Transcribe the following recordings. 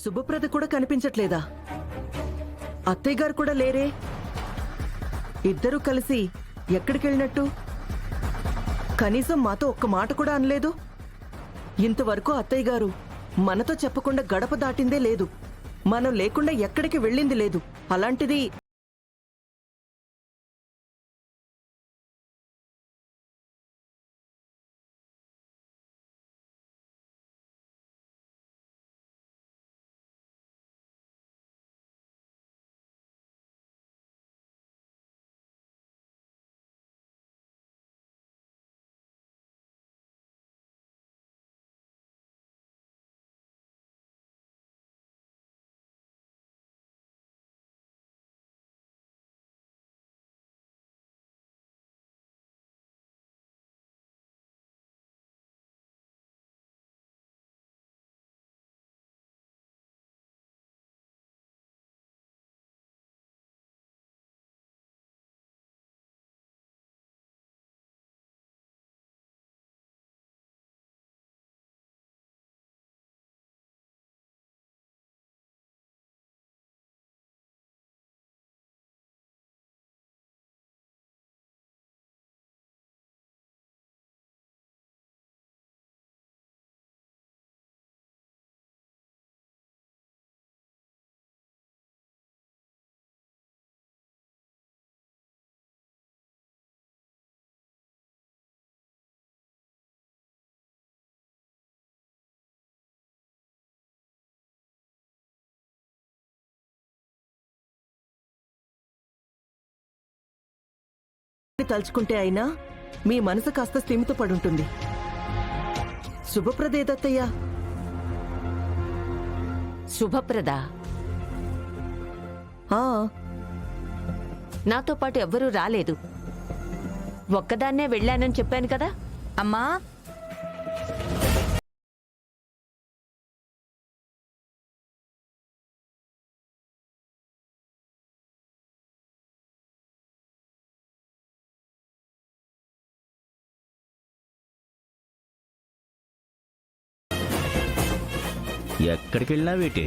శుభప్రద కూడా కనిపించట్లేదా? అత్తయ్య గారు కూడా లేరే? ఇద్దరూ కలిసి ఎక్కడికెళ్ళినట్టు? కనీసం మాతో ఒక్క మాట కూడా అనలేదు. ఇంతవరకు అత్తయ్య గారు మనతో చెప్పకుండా గడప దాటిందే లేదు. మనం లేకుండా ఎక్కడికి వెళ్ళింది లేదు. అలాంటిది తలుచుకుంటే అయినా మీ మనసు కాస్త స్థిమితపడుంటుంది. శుభప్రదేదత్తయ్యా? శుభప్రద నాతో పాటు ఎవ్వరూ రాలేదు. ఒక్కదాన్నే వెళ్ళానని చెప్పాను కదా. అమ్మా, ఎక్కడికి వెళ్ళినావేటి?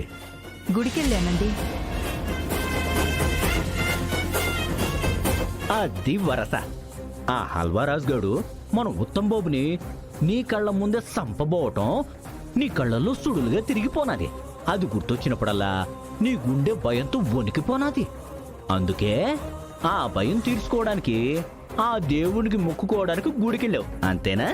గుడికెళ్ళానండి. అది వరస. ఆ హల్వారాజు గాడు మన ఉత్తమ్ బాబుని నీ కళ్ళ ముందే సంపబోవటం నీ కళ్ళల్లో సుడులుగా తిరిగిపోనాది. అది గుర్తొచ్చినప్పుడల్లా నీ గుండె భయంతో వణికిపోనాది. అందుకే ఆ భయం తీర్చుకోవడానికి ఆ దేవునికి మొక్కుకోవడానికి గుడికెళ్ళావు, అంతేనా?